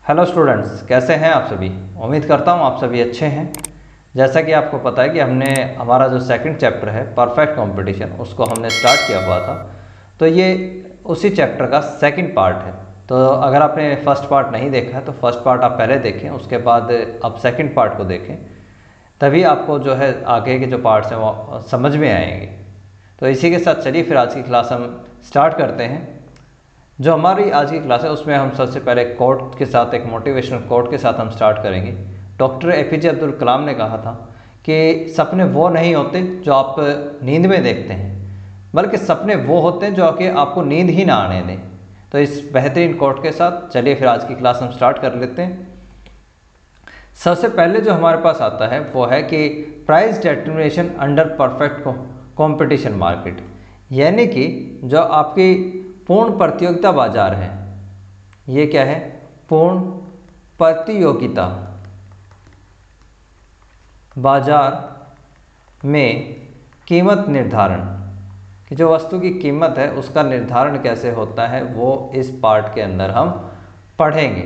Hello students, कैसे हैं आप सभी। उम्मीद करता हूं आप सभी अच्छे हैं। जैसा कि आपको पता है कि हमने हमारा जो सेकंड चैप्टर है परफेक्ट कंपटीशन उसको हमने स्टार्ट किया हुआ था। तो ये उसी चैप्टर का सेकंड पार्ट है। तो अगर आपने फर्स्ट पार्ट नहीं देखा है तो फर्स्ट पार्ट आप पहले देखें, उसके बाद आप सेकंड पार्ट को देखें, तभी आपको जो है आगे के जो पार्ट्स हैं वो समझ में आएंगे। तो इसी के साथ चलिए फिर आज की क्लास हम स्टार्ट करते हैं। जो हमारी आज की क्लास है उसमें हम सबसे पहले कोट के साथ, एक मोटिवेशनल कोट के साथ हम स्टार्ट करेंगे। डॉक्टर एपीजे अब्दुल कलाम ने कहा था कि सपने वो नहीं होते जो आप नींद में देखते हैं, बल्कि सपने वो होते हैं जो कि आपको नींद ही ना आने दें। तो इस बेहतरीन कोट के साथ चलिए फिर आज की क्लास हम स्टार्ट कर लेते हैं। सबसे पहले जो हमारे पास आता है वो है कि price determination under perfect competition market, यानी कि जो आपकी पूर्ण प्रतियोगिता बाजार है। ये क्या है? पूर्ण प्रतियोगिता बाजार में कीमत निर्धारण, कि जो वस्तु की कीमत है उसका निर्धारण कैसे होता है वो इस पार्ट के अंदर हम पढ़ेंगे।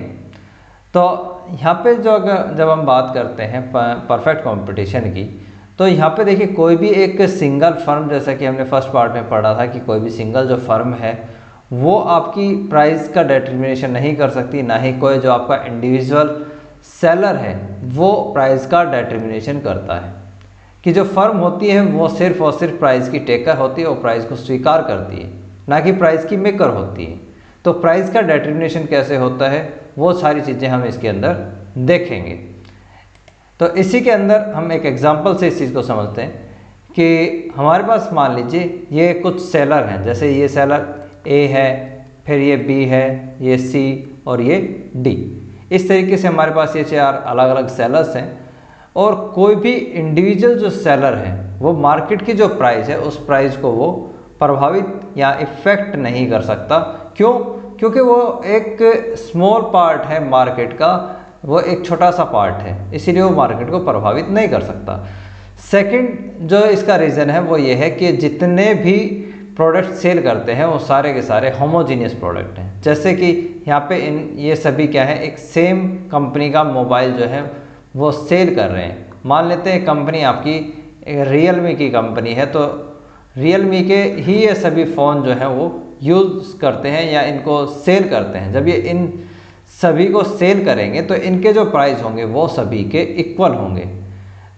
तो यहाँ पे जब हम बात करते हैं परफेक्ट कंपटीशन की, तो यहाँ पे देखिए कोई भी एक सिंगल फर्म, जैसा कि हमने फर्स्ट पार्ट में पढ़ा था कि कोई भी सिंगल जो फर्म है वो आपकी प्राइस का डिटरमिनेशन नहीं कर सकती, ना ही कोई जो आपका इंडिविजुअल सेलर है वो प्राइस का डिटरमिनेशन करता है। कि जो फर्म होती है वो सिर्फ और सिर्फ प्राइस की टेकर होती है और प्राइस को स्वीकार करती है, ना कि प्राइस की मेकर होती है। तो प्राइस का डिटरमिनेशन कैसे होता है वो सारी चीज़ें हम इसके अंदर देखेंगे। तो इसी के अंदर हम एक एग्जांपल से इस चीज़ को समझते हैं कि हमारे पास मान लीजिए ये कुछ सेलर हैं, जैसे ये सेलर ए है, फिर ये बी है, ये सी और ये डी। इस तरीके से हमारे पास ये चार अलग अलग सेलर्स हैं। और कोई भी इंडिविजुअल जो सेलर है वो मार्केट की जो प्राइस है उस प्राइस को वो प्रभावित या इफेक्ट नहीं कर सकता। क्यों? क्योंकि वो एक स्मॉल पार्ट है मार्केट का, वो एक छोटा सा पार्ट है, इसीलिए वो मार्केट को प्रभावित नहीं कर सकता। सेकंड जो इसका रीज़न है वो ये है कि जितने भी प्रोडक्ट सेल करते हैं वो सारे के सारे होमोजीनियस प्रोडक्ट हैं। जैसे कि यहाँ पे ये सभी क्या है, एक सेम कंपनी का मोबाइल जो है वो सेल कर रहे हैं। मान लेते हैं कंपनी आपकी रियलमी की कंपनी है, तो रियलमी के ही ये सभी फ़ोन जो है वो यूज़ करते हैं या इनको सेल करते हैं। जब ये इन सभी को सेल करेंगे तो इनके जो प्राइस होंगे वो सभी के इक्वल होंगे।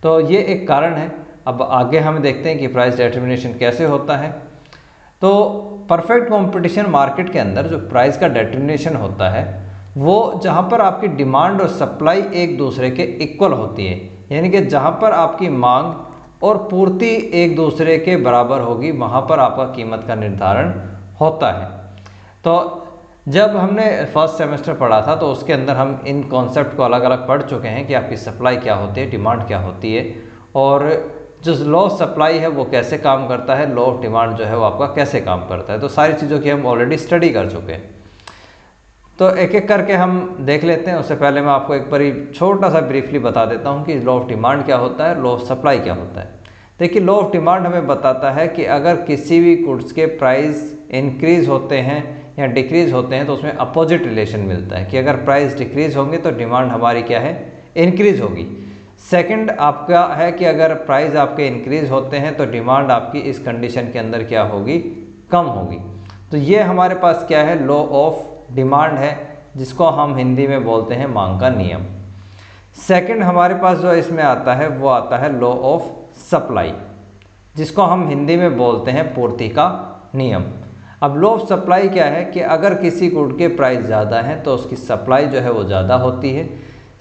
तो ये एक कारण है। अब आगे हम देखते हैं कि प्राइस डिटरमिनेशन कैसे होता है। तो परफेक्ट कंपटीशन मार्केट के अंदर जो प्राइस का डिटरमिनेशन होता है वो जहाँ पर आपकी डिमांड और सप्लाई एक दूसरे के इक्वल होती है, यानी कि जहाँ पर आपकी मांग और पूर्ति एक दूसरे के बराबर होगी वहाँ पर आपका कीमत का निर्धारण होता है। तो जब हमने फर्स्ट सेमेस्टर पढ़ा था तो उसके अंदर हम इन कॉन्सेप्ट को अलग अलग पढ़ चुके हैं कि आपकी सप्लाई क्या होती है, डिमांड क्या होती है, और जो लॉ ऑफ सप्लाई है वो कैसे काम करता है, लॉ ऑफ डिमांड जो है वो आपका कैसे काम करता है। तो सारी चीज़ों की हम ऑलरेडी स्टडी कर चुके हैं। तो एक एक करके हम देख लेते हैं। उससे पहले मैं आपको एक बारी छोटा सा ब्रीफली बता देता हूँ कि लॉ ऑफ डिमांड क्या होता है, लॉ ऑफ सप्लाई क्या होता है। देखिए, लॉ ऑफ डिमांड हमें बताता है कि अगर किसी भी गुड्स के प्राइस इंक्रीज होते हैं या डिक्रीज होते हैं तो उसमें अपोजिट रिलेशन मिलता है कि अगर प्राइस डिक्रीज होंगे तो डिमांड हमारी क्या है, इंक्रीज होगी। सेकंड आपका है कि अगर प्राइस आपके इंक्रीज होते हैं तो डिमांड आपकी इस कंडीशन के अंदर क्या होगी, कम होगी। तो ये हमारे पास क्या है, लॉ ऑफ डिमांड है, जिसको हम हिंदी में बोलते हैं मांग का नियम। सेकंड हमारे पास जो इसमें आता है वो आता है लॉ ऑफ सप्लाई, जिसको हम हिंदी में बोलते हैं पूर्ति का नियम। अब लॉ ऑफ सप्लाई क्या है कि अगर किसी गुड के प्राइस ज़्यादा हैं तो उसकी सप्लाई जो है वो ज़्यादा होती है।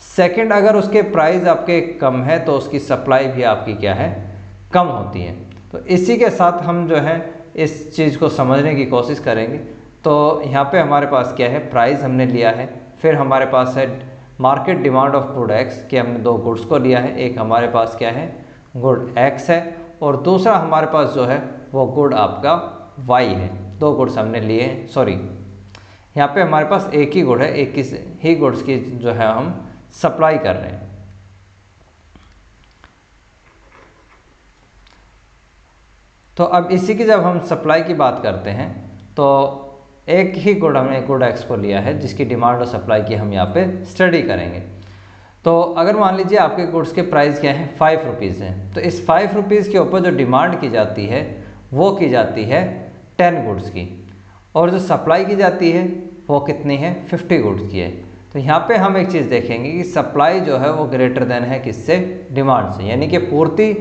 सेकंड, अगर उसके प्राइस आपके कम है तो उसकी सप्लाई भी आपकी क्या है, कम होती है। तो इसी के साथ हम जो है इस चीज़ को समझने की कोशिश करेंगे। तो यहाँ पे हमारे पास क्या है, प्राइस हमने लिया है, फिर हमारे पास है market demand of good x, कि हमने दो गुड्स को लिया है। एक हमारे पास क्या है, गुड एक्स है, और दूसरा हमारे पास जो है वो गुड आपका वाई है। दो गुड्स हमने लिए हैं, सॉरी यहाँ पे हमारे पास एक ही गुड है, एक ही गुड्स की जो है हम सप्लाई कर रहे हैं। तो अब इसी की जब हम सप्लाई की बात करते हैं तो एक ही गुड हमने गुड एक्स को लिया है जिसकी डिमांड और सप्लाई की हम यहाँ पे स्टडी करेंगे। तो अगर मान लीजिए आपके गुड्स के प्राइस क्या हैं, 5 रुपीज़ हैं, तो इस 5 रुपीज़ के ऊपर जो डिमांड की जाती है वो की जाती है 10 गुड्स की, और जो सप्लाई की जाती है वो कितनी है, 50 गुड्स की है। तो यहाँ पे हम एक चीज़ देखेंगे कि सप्लाई जो है वो ग्रेटर देन है किससे, डिमांड से, यानी कि पूर्ति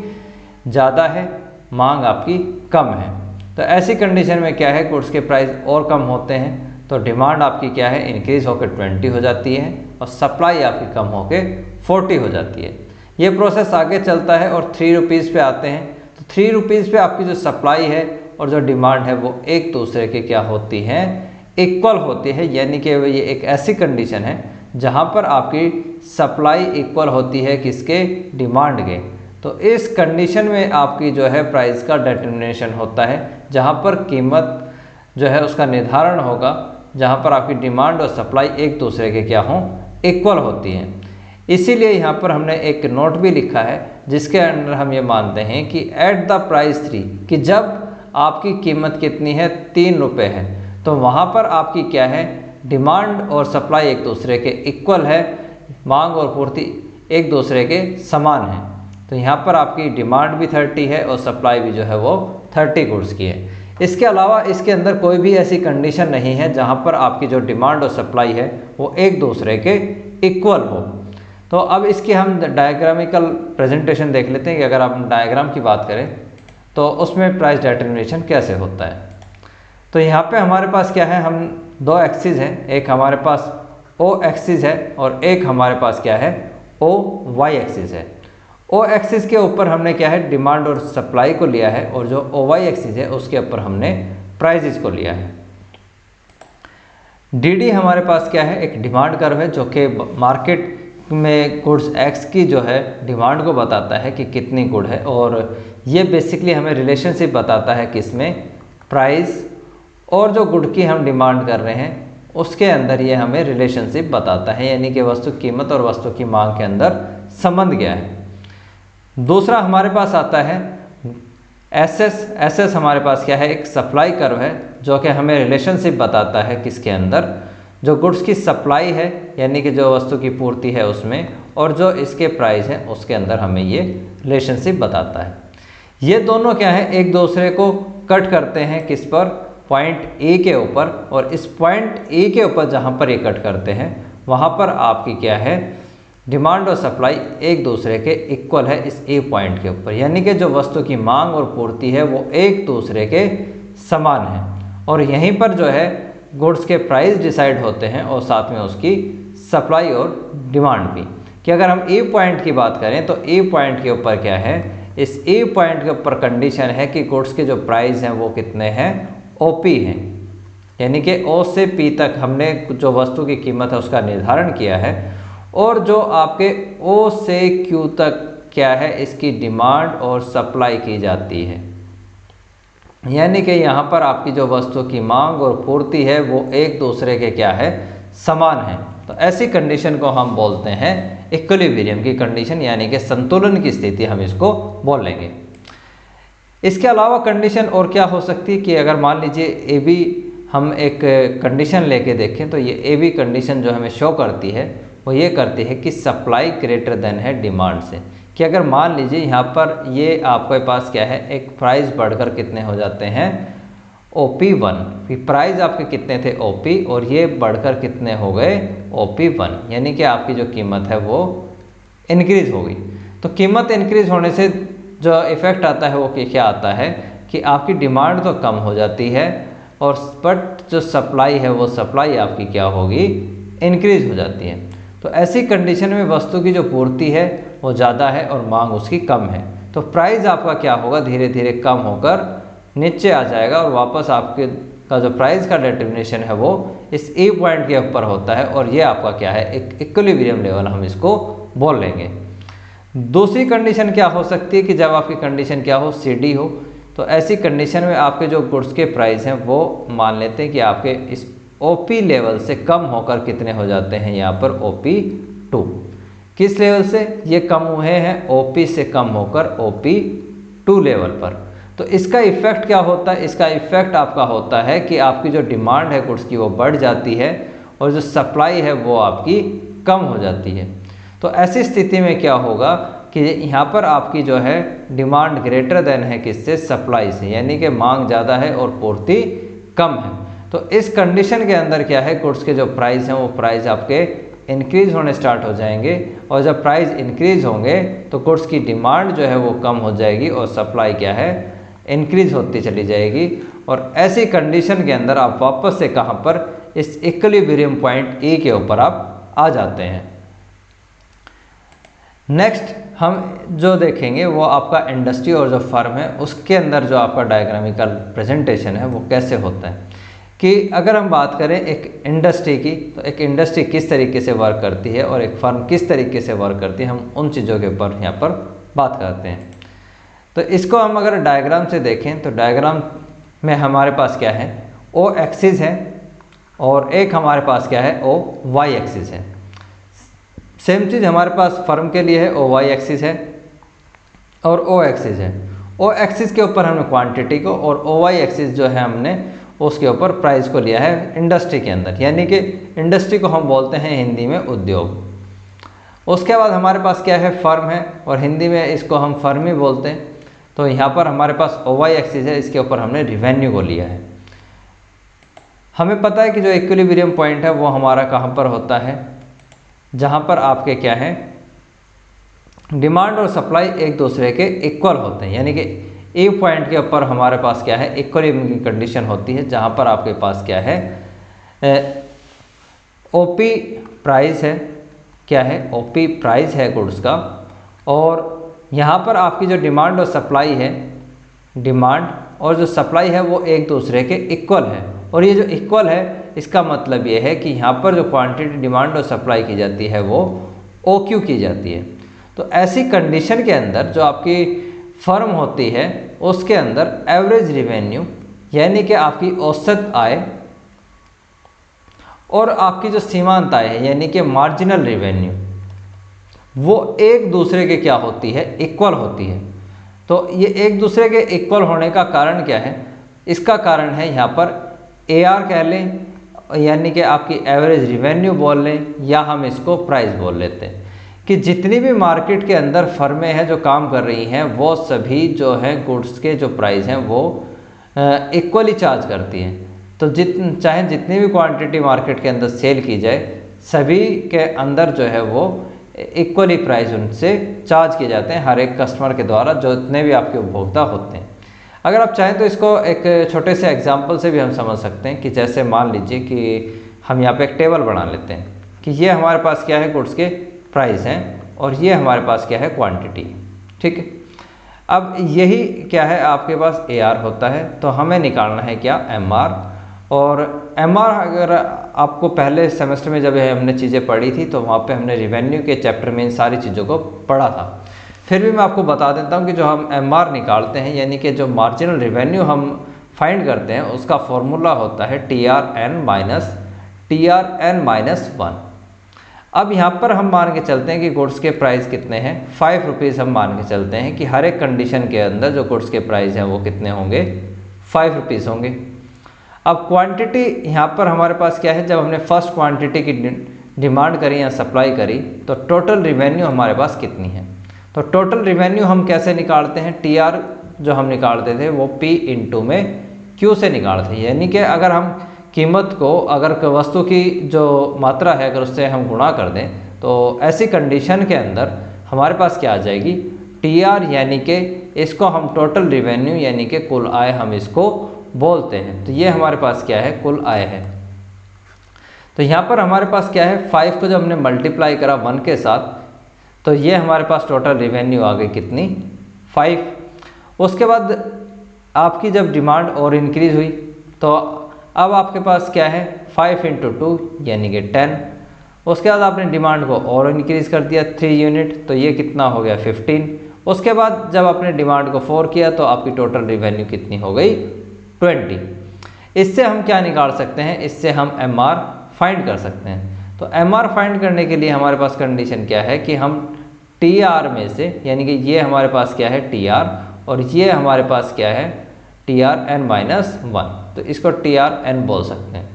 ज़्यादा है, मांग आपकी कम है। तो ऐसी कंडीशन में क्या है, गुड्स के प्राइस और कम होते हैं तो डिमांड आपकी क्या है, इंक्रीज़ होकर 20 हो जाती है और सप्लाई आपकी कम होकर 40 हो जाती है। ये प्रोसेस आगे चलता है और 3 रुपीज़ पे आते हैं। तो 3 रुपीज़ पे आपकी जो सप्लाई है और जो डिमांड है वो एक दूसरे के क्या होती हैं, इक्वल होती है, यानी कि ये एक ऐसी कंडीशन है जहाँ पर आपकी सप्लाई इक्वल होती है किसके, डिमांड के। तो इस कंडीशन में आपकी जो है प्राइस का डिटरमिनेशन होता है, जहाँ पर कीमत जो है उसका निर्धारण होगा, जहाँ पर आपकी डिमांड और सप्लाई एक दूसरे के क्या हों, इक्वल होती हैं। इसीलिए यहाँ पर हमने एक नोट भी लिखा है जिसके अंदर हम ये मानते हैं कि एट द प्राइस 3, कि जब आपकी कीमत कितनी है, 3 रुपये है, तो वहाँ पर आपकी क्या है, डिमांड और सप्लाई एक दूसरे के इक्वल है, मांग और पूर्ति एक दूसरे के समान है। तो यहाँ पर आपकी डिमांड भी 30 है और सप्लाई भी जो है वो 30 गुड्स की है। इसके अलावा इसके अंदर कोई भी ऐसी कंडीशन नहीं है जहाँ पर आपकी जो डिमांड और सप्लाई है वो एक दूसरे के इक्वल हो। तो अब इसकी हम डायग्रामिकल प्रेजेंटेशन देख लेते हैं कि अगर आप डायग्राम की बात करें तो उसमें प्राइस डिटरमिनेशन कैसे होता है। तो यहाँ पे हमारे पास क्या है, हम 2 एक्सिस हैं, एक हमारे पास ओ एक्सिस है और एक हमारे पास क्या है, ओ वाई एक्सिस है। ओ एक्सिस के ऊपर हमने क्या है, डिमांड और सप्लाई को लिया है, और जो ओ वाई एक्सिस है उसके ऊपर हमने प्राइजेस को लिया है। डी डी हमारे पास क्या है, एक डिमांड कर्व है जो कि मार्केट में गुड्स एक्स की जो है डिमांड को बताता है कि कितनी गुड है, और ये बेसिकली हमें रिलेशनशिप बताता है किसमें, प्राइस और जो गुड की हम डिमांड कर रहे हैं उसके अंदर ये हमें रिलेशनशिप बताता है, यानी कि वस्तु कीमत और वस्तु की मांग के अंदर संबंध क्या है। दूसरा हमारे पास आता है एस एस हमारे पास क्या है, एक सप्लाई कर्व है जो कि हमें रिलेशनशिप बताता है किसके अंदर, जो गुड्स की सप्लाई है यानी कि जो वस्तु की पूर्ति है उसमें, और जो इसके प्राइस है उसके अंदर हमें ये रिलेशनशिप बताता है। ये दोनों क्या है, एक दूसरे को कट करते हैं किस पर, पॉइंट ए के ऊपर, और इस पॉइंट ए के ऊपर जहाँ पर ये कट करते हैं वहाँ पर आपकी क्या है, डिमांड और सप्लाई एक दूसरे के इक्वल है इस ए पॉइंट के ऊपर, यानी कि जो वस्तु की मांग और पूर्ति है वो एक दूसरे के समान है, और यहीं पर जो है गुड्स के प्राइस डिसाइड होते हैं और साथ में उसकी सप्लाई और डिमांड भी। कि अगर हम ए पॉइंट की बात करें तो ए पॉइंट के ऊपर क्या है, इस ए पॉइंट के ऊपर कंडीशन है कि गुड्स के जो प्राइस हैं वो कितने हैं, ओपी हैं, यानी कि ओ से पी तक हमने जो वस्तु की कीमत है उसका निर्धारण किया है, और जो आपके ओ से क्यू तक क्या है, इसकी डिमांड और सप्लाई की जाती है, यानी कि यहाँ पर आपकी जो वस्तु की मांग और पूर्ति है वो एक दूसरे के क्या है, समान है। तो ऐसी कंडीशन को हम बोलते हैं इक्विलिब्रियम की कंडीशन, यानी कि संतुलन की स्थिति हम इसको बोल लेंगे। इसके अलावा कंडीशन और क्या हो सकती है कि अगर मान लीजिए ए बी हम एक कंडीशन लेके देखें तो ये ए बी कंडीशन जो हमें शो करती है वो ये करती है कि सप्लाई ग्रेटर देन है डिमांड से, कि अगर मान लीजिए यहाँ पर ये आपके पास क्या है, एक प्राइस बढ़कर कितने हो जाते हैं, OP1, प्राइस आपके कितने थे OP, और ये बढ़कर कितने हो गए OP1, यानी कि आपकी जो कीमत है वो इंक्रीज हो गई। तो कीमत इंक्रीज होने से जो इफ़ेक्ट आता है वो क्या आता है कि आपकी डिमांड तो कम हो जाती है, और बट जो सप्लाई है वो सप्लाई आपकी क्या होगी, इंक्रीज हो जाती है। तो ऐसी कंडीशन में वस्तु की जो पूर्ति है वो ज़्यादा है और मांग उसकी कम है, तो प्राइस आपका क्या होगा, धीरे धीरे कम होकर नीचे आ जाएगा, और वापस आपके का जो प्राइस का डिटरमिनेशन है वो इस ए पॉइंट के ऊपर होता है, और ये आपका क्या है, एक इक्विलिब्रियम लेवल हम इसको बोल लेंगे। दूसरी कंडीशन क्या हो सकती है कि जब आपकी कंडीशन क्या हो, CD हो, तो ऐसी कंडीशन में आपके जो गुड्स के प्राइस हैं वो मान लेते हैं कि आपके इस OP लेवल से कम होकर कितने हो जाते हैं, यहाँ पर OP2। किस लेवल से ये कम हुए हैं, OP से कम होकर OP2 लेवल पर। तो इसका इफ़ेक्ट क्या होता है? इसका इफ़ेक्ट आपका होता है कि आपकी जो डिमांड है गुड्स की वो बढ़ जाती है और जो सप्लाई है वो आपकी कम हो जाती है। तो ऐसी स्थिति में क्या होगा कि यहाँ पर आपकी जो है डिमांड ग्रेटर देन है किससे? सप्लाई से, यानी कि मांग ज़्यादा है और पूर्ति कम है। तो इस कंडीशन के अंदर क्या है, गुड्स के जो प्राइस हैं वो प्राइस आपके इंक्रीज होने स्टार्ट हो जाएंगे, और जब प्राइस इंक्रीज होंगे तो गुड्स की डिमांड जो है वो कम हो जाएगी और सप्लाई क्या है? इंक्रीज होती चली जाएगी। और ऐसी कंडीशन के अंदर आप वापस से कहाँ पर? इस इक्विलिब्रियम पॉइंट ए के ऊपर आप आ जाते हैं। नेक्स्ट हम जो देखेंगे वो आपका इंडस्ट्री और जो फर्म है उसके अंदर जो आपका डायग्रामिकल प्रेजेंटेशन है वो कैसे होता है। कि अगर हम बात करें एक इंडस्ट्री की, तो एक इंडस्ट्री किस तरीके से वर्क करती है और एक फर्म किस तरीके से वर्क करती है, हम उन चीज़ों के ऊपर यहाँ पर बात करते हैं। तो इसको हम अगर डायग्राम से देखें तो डायग्राम में हमारे पास क्या है? ओ एक्सिस है और एक हमारे पास क्या है? ओ वाई एक्सिस है। सेम चीज़ हमारे पास फर्म के लिए है, ओ वाई एक्सिस है और ओ एक्सिस है। ओ एक्सिस के ऊपर हमने क्वांटिटी को और ओ वाई एक्सिस जो है हमने उसके ऊपर प्राइस को लिया है इंडस्ट्री के अंदर, यानी कि इंडस्ट्री को हम बोलते हैं हिंदी में उद्योग। उसके बाद हमारे पास क्या है? फर्म है और हिंदी में इसको हम फर्म ही बोलते हैं। तो यहाँ पर हमारे पास ओ वाई एक्सिस है, इसके ऊपर हमने रिवेन्यू को लिया है। हमें पता है कि जो इक्विलिब्रियम पॉइंट है वो हमारा कहाँ पर होता है? जहाँ पर आपके क्या है? डिमांड और सप्लाई एक दूसरे के इक्वल होते हैं, यानी कि ए पॉइंट के ऊपर हमारे पास क्या है? इक्विलिब्रियम की कंडीशन होती है, जहाँ पर आपके पास क्या है? ओपी प्राइस है, क्या है? ओपी प्राइस है गुड्स का, और यहाँ पर आपकी जो डिमांड और सप्लाई है, डिमांड और जो सप्लाई है वो एक दूसरे के इक्वल है। और ये जो इक्वल है इसका मतलब ये है कि यहाँ पर जो क्वांटिटी डिमांड और सप्लाई की जाती है वो ओ क्यू की जाती है। तो ऐसी कंडीशन के अंदर जो आपकी फर्म होती है उसके अंदर एवरेज रिवेन्यू, यानी कि आपकी औसत आय, और आपकी जो सीमांत आय है यानी कि मार्जिनल रिवेन्यू, वो एक दूसरे के क्या होती है? इक्वल होती है। तो ये एक दूसरे के इक्वल होने का कारण क्या है? इसका कारण है यहाँ पर AR कह लें, यानी कि आपकी एवरेज रिवेन्यू बोल लें, या हम इसको प्राइस बोल लेते हैं। कि जितनी भी मार्केट के अंदर फर्में हैं जो काम कर रही हैं वो सभी जो हैं गुड्स के जो प्राइस हैं वो इक्वली चार्ज करती हैं। तो चाहे जितनी भी क्वांटिटी मार्केट के अंदर सेल की जाए, सभी के अंदर जो है वो इक्वली प्राइस उनसे चार्ज किए जाते हैं हर एक कस्टमर के द्वारा, जो जितने भी आपके उपभोक्ता होते हैं। अगर आप चाहें तो इसको एक छोटे से एग्जांपल से भी हम समझ सकते हैं कि जैसे मान लीजिए कि हम यहाँ पे एक टेबल बना लेते हैं कि ये हमारे पास क्या है? गुड्स के प्राइस हैं और ये हमारे पास क्या है? क्वांटिटी। ठीक है, अब यही क्या है? आपके पास AR होता है, तो हमें निकालना है क्या? MR। और MR अगर आपको पहले सेमेस्टर में जब हमने चीज़ें पढ़ी थी तो वहाँ पे हमने रिवेन्यू के चैप्टर में इन सारी चीज़ों को पढ़ा था। फिर भी मैं आपको बता देता हूँ कि जो हम MR निकालते हैं, यानी कि जो मार्जिनल रिवेन्यू हम फाइंड करते हैं, उसका फॉर्मूला होता है TRN-1। अब यहाँ पर हम मान के चलते हैं कि गुड्स के प्राइस कितने हैं? 5 रुपीज़ हम मान के चलते हैं कि हर एक कंडीशन के अंदर जो गुड्स के प्राइस हैं वो कितने होंगे? 5 रुपीज़ होंगे। अब क्वांटिटी यहाँ पर हमारे पास क्या है? जब हमने फर्स्ट क्वांटिटी की डिमांड करी या सप्लाई करी तो टोटल रिवेन्यू हमारे पास कितनी है? तो टोटल रिवेन्यू हम कैसे निकालते हैं? TR जो हम निकालते थे वो P इंटू में Q से निकालते हैं, यानी कि अगर हम कीमत को, अगर वस्तु की जो मात्रा है अगर उससे हम गुणा कर दें तो ऐसी कंडीशन के अंदर हमारे पास क्या आ जाएगी? TR, यानी कि इसको हम टोटल रिवेन्यू यानी कि कुल आय हम इसको बोलते हैं। तो ये हमारे पास क्या है? कुल आय है। तो यहाँ पर हमारे पास क्या है? 5 को जब हमने मल्टीप्लाई करा 1 के साथ तो ये हमारे पास टोटल रिवेन्यू आ गई कितनी? 5। उसके बाद आपकी जब डिमांड और इंक्रीज हुई तो अब आपके पास क्या है? 5 इंटू 2 यानी कि 10। उसके बाद आपने डिमांड को और इंक्रीज कर दिया 3 यूनिट, तो ये कितना हो गया? 15। उसके बाद जब आपने डिमांड को 4 किया तो आपकी टोटल रिवेन्यू कितनी हो गई? 20। इससे हम क्या निकाल सकते हैं? इससे हम MR फाइंड कर सकते हैं। तो MR फाइंड करने के लिए हमारे पास कंडीशन क्या है कि हम TR में से, यानी कि ये हमारे पास क्या है? TR, और ये हमारे पास क्या है TRN-1, तो इसको TRN बोल सकते हैं।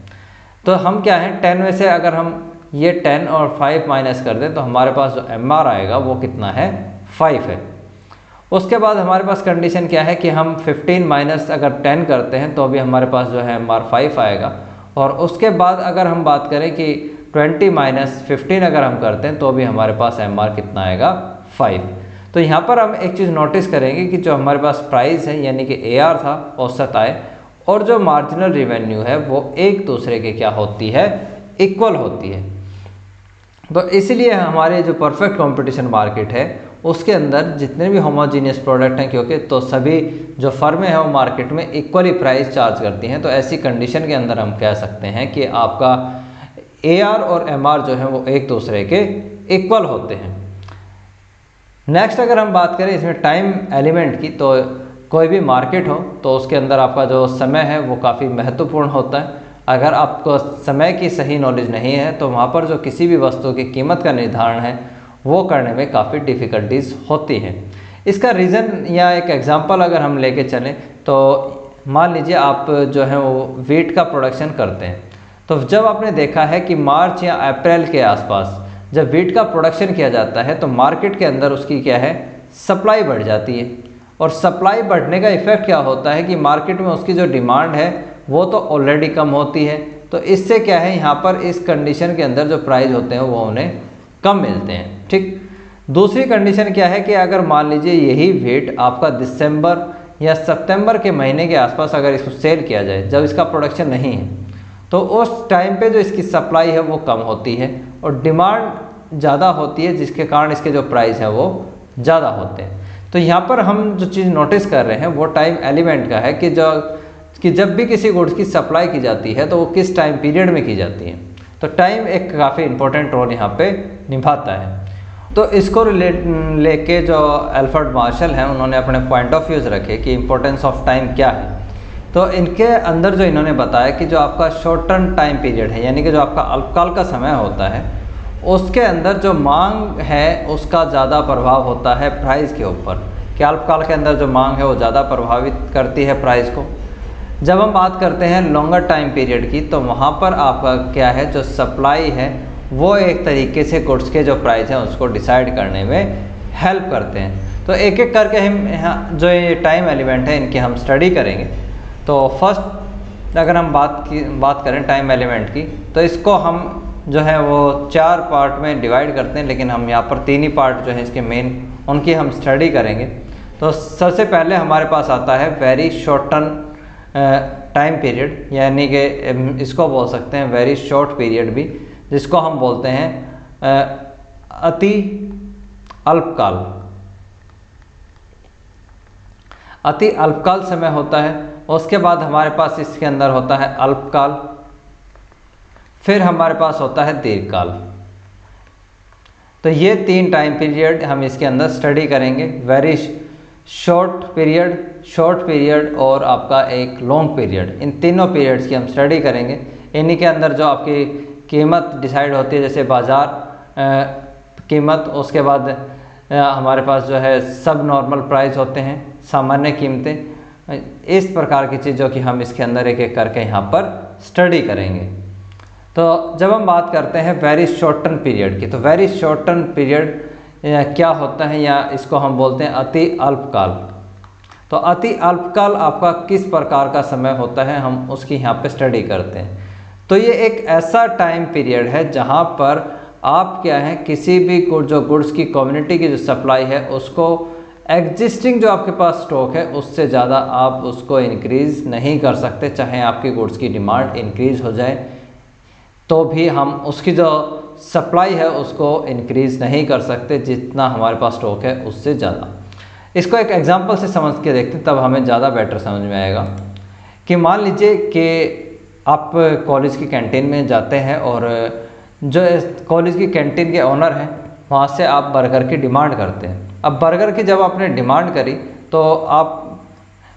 तो हम क्या है 10 में से अगर हम ये 10 और 5 माइनस कर दें तो हमारे पास जो MR आएगा वो कितना है 5 है। उसके बाद हमारे पास कंडीशन क्या है कि हम 15 माइनस अगर 10 करते हैं तो अभी हमारे पास जो है MR 5 आएगा। और उसके बाद अगर हम बात करें कि 20 माइनस 15 अगर हम करते हैं तो अभी हमारे पास MR कितना आएगा 5। तो यहाँ पर हम एक चीज़ नोटिस करेंगे कि जो हमारे पास प्राइस है यानी कि AR था औसत आय और जो मार्जिनल रेवेन्यू है वो एक दूसरे के क्या होती है इक्वल होती है। तो इसलिए हमारे जो परफेक्ट कंपटीशन मार्केट है उसके अंदर जितने भी होमोजीनियस प्रोडक्ट हैं क्योंकि तो सभी जो फर्में हैं वो मार्केट में इक्वली प्राइस चार्ज करती हैं, तो ऐसी कंडीशन के अंदर हम कह सकते हैं कि आपका AR और MR जो है वो एक दूसरे के इक्वल होते हैं। नेक्स्ट अगर हम बात करें इसमें टाइम एलिमेंट की, तो कोई भी मार्केट हो तो उसके अंदर आपका जो समय है वो काफ़ी महत्वपूर्ण होता है। अगर आपको समय की सही नॉलेज नहीं है तो वहाँ पर जो किसी भी वस्तु की कीमत का निर्धारण है वो करने में काफ़ी डिफ़िकल्टीज होती हैं। इसका रीज़न या एक एग्जांपल अगर हम लेके चलें तो मान लीजिए आप जो है वो वीट का प्रोडक्शन करते हैं, तो जब आपने देखा है कि मार्च या अप्रैल के आसपास जब वीट का प्रोडक्शन किया जाता है तो मार्केट के अंदर उसकी क्या है सप्लाई बढ़ जाती है। और सप्लाई बढ़ने का इफ़ेक्ट क्या होता है कि मार्केट में उसकी जो डिमांड है वो तो ऑलरेडी कम होती है, तो इससे क्या है यहाँ पर इस कंडीशन के अंदर जो प्राइस होते हैं वो उन्हें कम मिलते हैं। ठीक, दूसरी कंडीशन क्या है कि अगर मान लीजिए यही वेट आपका दिसंबर या सितंबर के महीने के आसपास अगर इसको सेल किया जाए जब इसका प्रोडक्शन नहीं है, तो उस टाइम पे जो इसकी सप्लाई है वो कम होती है और डिमांड ज़्यादा होती है, जिसके कारण इसके जो प्राइस हैं वो ज़्यादा होते हैं। तो यहाँ पर हम जो चीज़ नोटिस कर रहे हैं वो टाइम एलिमेंट का है कि जब भी किसी गुड्स की सप्लाई की जाती है तो वो किस टाइम पीरियड में की जाती है। तो टाइम एक काफ़ी इंपॉर्टेंट रोल यहाँ पे निभाता है। तो इसको लेके जो अल्फ्रेड मार्शल हैं उन्होंने अपने पॉइंट ऑफ व्यूज़ रखे कि इम्पोर्टेंस ऑफ टाइम क्या है। तो इनके अंदर जो इन्होंने बताया कि जो आपका शॉर्ट टर्म टाइम पीरियड है यानी कि जो आपका अल्पकाल का समय होता है उसके अंदर जो मांग है उसका ज़्यादा प्रभाव होता है प्राइस के ऊपर, कि अल्पकाल के अंदर जो मांग है वो ज़्यादा प्रभावित करती है प्राइस को। जब हम बात करते हैं लॉन्गर टाइम पीरियड की तो वहाँ पर आपका क्या है जो सप्लाई है वो एक तरीके से गुड्स के जो प्राइस हैं उसको डिसाइड करने में हेल्प करते हैं। तो एक एक करके हम यहाँ जो ये टाइम एलिमेंट है इनकी हम स्टडी करेंगे। तो फर्स्ट अगर हम बात करें टाइम एलिमेंट की तो इसको हम जो है वो 4 पार्ट में डिवाइड करते हैं, लेकिन हम यहाँ पर 3 ही पार्ट जो है इसके मेन उनकी हम स्टडी करेंगे। तो सबसे पहले हमारे पास आता है very short term time period, यानी कि इसको बोल सकते हैं वेरी शॉर्ट पीरियड भी, जिसको हम बोलते हैं अति अल्पकाल। अति अल्पकाल समय होता है। उसके बाद हमारे पास इसके अंदर होता है अल्पकाल, फिर हमारे पास होता है दीर्घकाल। तो ये 3 टाइम पीरियड हम इसके अंदर स्टडी करेंगे, वेरी शॉर्ट पीरियड और आपका एक लॉन्ग पीरियड। इन तीनों पीरियड्स की हम स्टडी करेंगे। इन्हीं के अंदर जो आपकी कीमत डिसाइड होती है जैसे बाज़ार कीमत, उसके बाद हमारे पास जो है सब नॉर्मल प्राइस होते हैं, सामान्य कीमतें, इस प्रकार की चीज़ों की हम इसके अंदर एक एक करके यहाँ पर स्टडी करेंगे। तो जब हम बात करते हैं वेरी शॉर्ट टर्म पीरियड की, तो वेरी शॉर्ट टर्म पीरियड क्या होता है या इसको हम बोलते हैं अति अल्पकाल। तो अति अल्पकाल आपका किस प्रकार का समय होता है हम उसकी यहाँ पे स्टडी करते हैं। तो ये एक ऐसा टाइम पीरियड है जहाँ पर आप क्या है किसी भी जो गुड्स की कम्युनिटी की जो सप्लाई है उसको एग्जिस्टिंग जो आपके पास स्टॉक है उससे ज़्यादा आप उसको इंक्रीज़ नहीं कर सकते। चाहे आपकी गुड्स की डिमांड इंक्रीज़ हो जाए तो भी हम उसकी जो सप्लाई है उसको इंक्रीज़ नहीं कर सकते जितना हमारे पास स्टॉक है उससे ज़्यादा। इसको एक एग्जांपल से समझ के देखते हैं तब हमें ज़्यादा बेटर समझ में आएगा। कि मान लीजिए कि आप कॉलेज की कैंटीन में जाते हैं और जो कॉलेज की कैंटीन के ओनर हैं वहाँ से आप बर्गर की डिमांड करते हैं। अब बर्गर की जब आपने डिमांड करी तो आप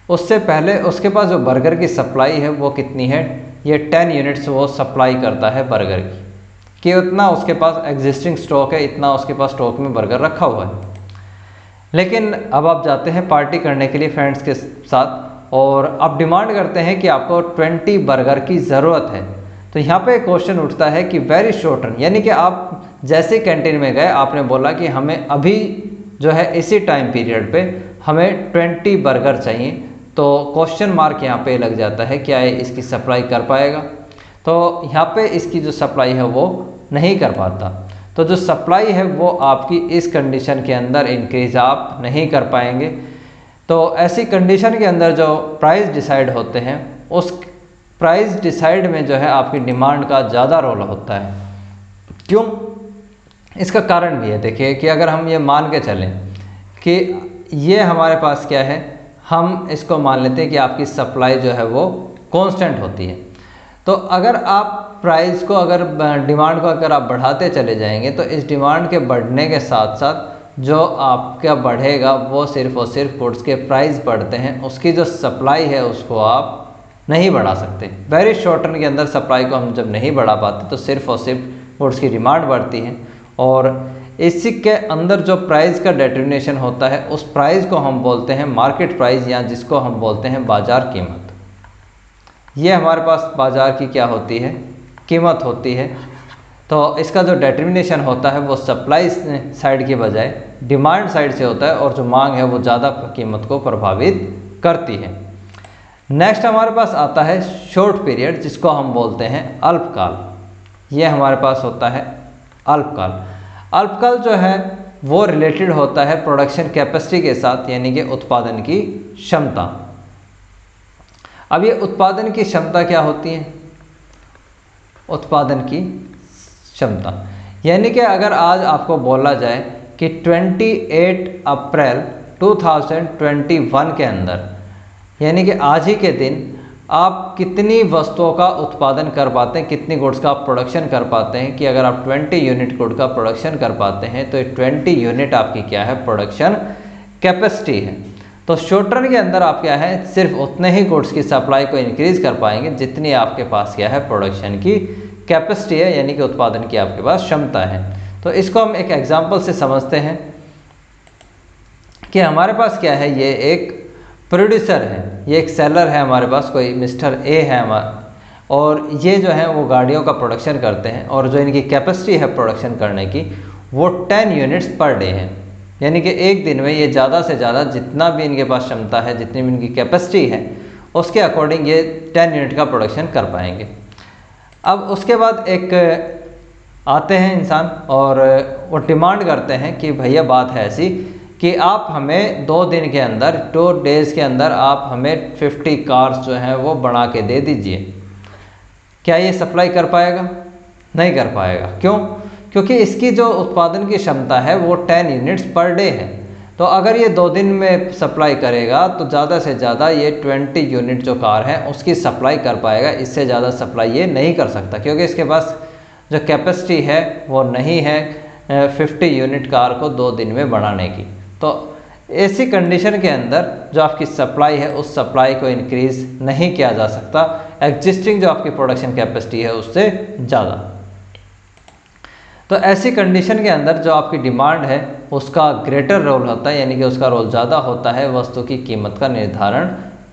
उससे पहले उसके पास जो बर्गर की सप्लाई है वो कितनी है, ये 10 यूनिट्स वो सप्लाई करता है बर्गर की, कि उतना उसके पास एग्जिस्टिंग स्टॉक है, इतना उसके पास स्टॉक में बर्गर रखा हुआ है। लेकिन अब आप जाते हैं पार्टी करने के लिए फ्रेंड्स के साथ और आप डिमांड करते हैं कि आपको 20 बर्गर की ज़रूरत है। तो यहाँ पे क्वेश्चन उठता है कि वेरी शॉर्ट रन, यानी कि आप जैसे कैंटीन में गए, आपने बोला कि हमें अभी जो है इसी टाइम पीरियड पे हमें 20 बर्गर चाहिए, तो क्वेश्चन मार्क यहाँ पे लग जाता है, क्या ये इसकी सप्लाई कर पाएगा? तो यहाँ पे इसकी जो सप्लाई है वो नहीं कर पाता। तो जो सप्लाई है वो आपकी इस कंडीशन के अंदर इंक्रीज आप नहीं कर पाएंगे। तो ऐसी कंडीशन के अंदर जो प्राइस डिसाइड होते हैं, उस प्राइस डिसाइड में जो है आपकी डिमांड का ज़्यादा रोल होता है। क्यों? इसका कारण भी है। देखिए कि अगर हम ये मान के चलें कि ये हमारे पास क्या है, हम इसको मान लेते हैं कि आपकी सप्लाई जो है वो कांस्टेंट होती है। तो अगर आप प्राइस को, अगर डिमांड को अगर आप बढ़ाते चले जाएंगे, तो इस डिमांड के बढ़ने के साथ साथ जो आपका बढ़ेगा वो सिर्फ और सिर्फ गुड्स के प्राइस बढ़ते हैं, उसकी जो सप्लाई है उसको आप नहीं बढ़ा सकते। वेरी शॉर्ट टर्म के अंदर सप्लाई को हम जब नहीं बढ़ा पाते तो सिर्फ और सिर्फ गुड्स की डिमांड बढ़ती है, और इसी के अंदर जो प्राइस का डिटरमिनेशन होता है, उस प्राइस को हम बोलते हैं मार्केट प्राइस, या जिसको हम बोलते हैं बाजार कीमत। ये हमारे पास बाजार की क्या होती है? कीमत होती है। तो इसका जो डिटरमिनेशन होता है वो सप्लाई साइड के बजाय डिमांड साइड से होता है, और जो मांग है वो ज़्यादा कीमत को प्रभावित करती है। नेक्स्ट हमारे पास आता है शॉर्ट पीरियड, जिसको हम बोलते हैं अल्पकाल। ये हमारे पास होता है अल्पकाल। अल्पकाल जो है वो रिलेटेड होता है प्रोडक्शन कैपेसिटी के साथ, यानी कि उत्पादन की क्षमता। अब ये उत्पादन की क्षमता क्या होती है? उत्पादन की क्षमता यानी कि अगर आज आपको बोला जाए कि 28 अप्रैल 2021 के अंदर, यानी कि आज ही के दिन आप कितनी वस्तुओं का उत्पादन कर पाते हैं, कितनी गुड्स का आप प्रोडक्शन कर पाते हैं, कि अगर आप 20 यूनिट गुड का प्रोडक्शन कर पाते हैं तो 20 यूनिट आपकी क्या है? प्रोडक्शन कैपेसिटी है। तो शॉर्ट रन के अंदर आप क्या है? सिर्फ उतने ही गुड्स की सप्लाई को इंक्रीज कर पाएंगे जितनी आपके पास क्या है? प्रोडक्शन की कैपेसिटी है, यानी कि उत्पादन की आपके पास क्षमता है। तो इसको हम एक एग्जांपल से समझते हैं कि हमारे पास क्या है? ये एक प्रोड्यूसर है, ये एक सेलर है हमारे पास, कोई मिस्टर ए है हमारा, और ये जो है वो गाड़ियों का प्रोडक्शन करते हैं, और जो इनकी कैपेसिटी है प्रोडक्शन करने की वो 10 यूनिट्स पर डे है। यानी कि एक दिन में ये ज़्यादा से ज़्यादा जितना भी इनके पास क्षमता है, जितनी भी इनकी कैपेसिटी है, उसके अकॉर्डिंग ये 10 यूनिट का प्रोडक्शन कर पाएंगे। अब उसके बाद एक आते हैं इंसान और वो डिमांड करते हैं कि भैया बात है ऐसी कि आप हमें 2 दिन के अंदर, 2 डेज़ के अंदर आप हमें 50 कार्स जो हैं वो बना के दे दीजिए। क्या ये सप्लाई कर पाएगा? नहीं कर पाएगा। क्यों? क्योंकि इसकी जो उत्पादन की क्षमता है वो 10 यूनिट्स पर डे है। तो अगर ये 2 दिन में सप्लाई करेगा तो ज़्यादा से ज़्यादा ये 20 यूनिट जो कार है उसकी सप्लाई कर पाएगा, इससे ज़्यादा सप्लाई ये नहीं कर सकता, क्योंकि इसके पास जो कैपेसिटी है वो नहीं है 50 यूनिट कार को 2 दिन में बढ़ाने की। तो ऐसी कंडीशन के अंदर जो आपकी सप्लाई है उस सप्लाई को इंक्रीज़ नहीं किया जा सकता एग्जिस्टिंग जो आपकी प्रोडक्शन कैपेसिटी है उससे ज़्यादा। तो ऐसी कंडीशन के अंदर जो आपकी डिमांड है उसका ग्रेटर रोल होता है, यानी कि उसका रोल ज़्यादा होता है वस्तु की कीमत का निर्धारण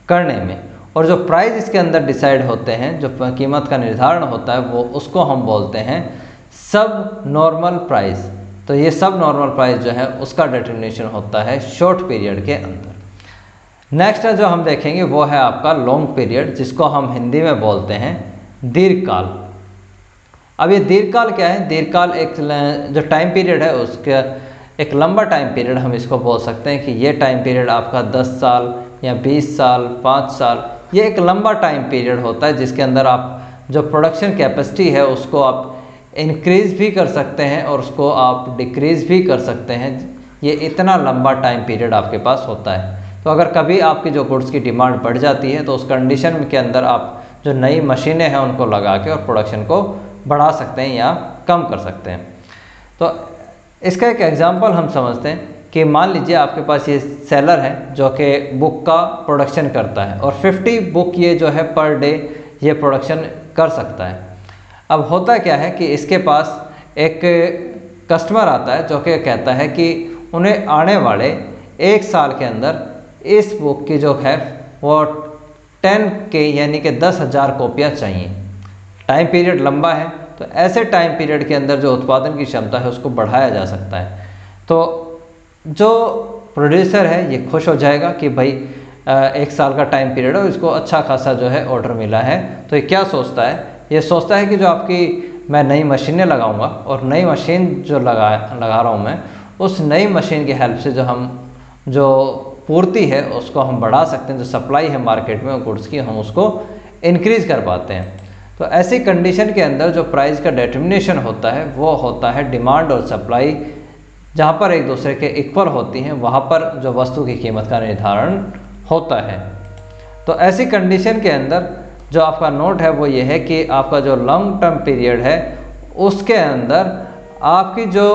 करने में। और जो प्राइस इसके अंदर डिसाइड होते हैं, जो कीमत का निर्धारण होता है, वो उसको हम बोलते हैं सब नॉर्मल प्राइस। तो ये सब नॉर्मल प्राइस जो है उसका डिटरमिनेशन होता है शॉर्ट पीरियड के अंदर। नेक्स्ट जो हम देखेंगे वो है आपका लॉन्ग पीरियड, जिसको हम हिंदी में बोलते हैं दीर्घकाल। अब ये दीर्घकाल क्या है? दीर्घकाल एक जो टाइम पीरियड है उसका एक लंबा टाइम पीरियड हम इसको बोल सकते हैं कि ये टाइम पीरियड आपका 10 साल या 20 साल 5 साल, ये एक लंबा टाइम पीरियड होता है जिसके अंदर आप जो प्रोडक्शन कैपेसिटी है उसको आप इंक्रीज़ भी कर सकते हैं और उसको आप डिक्रीज़ भी कर सकते हैं। ये इतना लंबा टाइम पीरियड आपके पास होता है। तो अगर कभी आपकी जो गुड्स की डिमांड बढ़ जाती है तो उस कंडीशन के अंदर आप जो नई मशीनें हैं उनको लगा के और प्रोडक्शन को बढ़ा सकते हैं या कम कर सकते हैं। तो इसका एक एग्जांपल हम समझते हैं कि मान लीजिए आपके पास ये सेलर है जो कि बुक का प्रोडक्शन करता है और 50 बुक ये जो है पर डे ये प्रोडक्शन कर सकता है। अब होता क्या है कि इसके पास एक कस्टमर आता है जो कि कहता है कि उन्हें आने वाले 1 साल के अंदर इस बुक की जो है वो 10K यानी कि 10,000 कॉपियाँ चाहिए। टाइम पीरियड लंबा है, तो ऐसे टाइम पीरियड के अंदर जो उत्पादन की क्षमता है उसको बढ़ाया जा सकता है। तो जो प्रोड्यूसर है ये खुश हो जाएगा कि भाई 1 साल का टाइम पीरियड है, इसको अच्छा खासा जो है ऑर्डर मिला है। तो ये क्या सोचता है, ये सोचता है कि जो आपकी मैं नई मशीनें लगाऊंगा और नई मशीन जो लगा रहा हूँ मैं, उस नई मशीन की हेल्प से जो पूर्ति है उसको हम बढ़ा सकते हैं, जो सप्लाई है मार्केट में गुड्स की हम उसको इंक्रीज़ कर पाते हैं। तो ऐसी कंडीशन के अंदर जो प्राइस का डिटर्मिनेशन होता है वो होता है डिमांड और सप्लाई, जहाँ पर एक दूसरे के इक्वल होती हैं वहाँ पर जो वस्तु की कीमत का निर्धारण होता है। तो ऐसी कंडीशन के अंदर जो आपका नोट है वो ये है कि आपका जो लॉन्ग टर्म पीरियड है उसके अंदर आपकी जो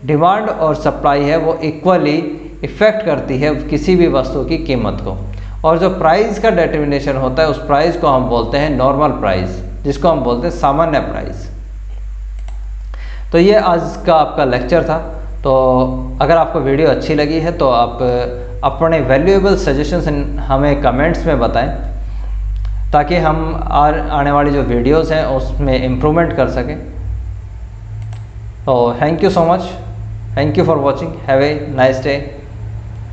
डिमांड और सप्लाई है वो इक्वली इफ़ेक्ट करती है किसी भी वस्तु की कीमत को। और जो प्राइस का डिटर्मिनेशन होता है उस प्राइस को हम बोलते हैं नॉर्मल प्राइस, जिसको हम बोलते हैं सामान्य प्राइस। तो ये आज का आपका लेक्चर था। तो अगर आपको वीडियो अच्छी लगी है तो आप अपने वैल्यूएबल सजेशंस हमें कमेंट्स में बताएं, ताकि हम आने वाली जो वीडियोस हैं उसमें इम्प्रूवमेंट कर सकें। तो thank you so much, thank you for watching, have a nice day.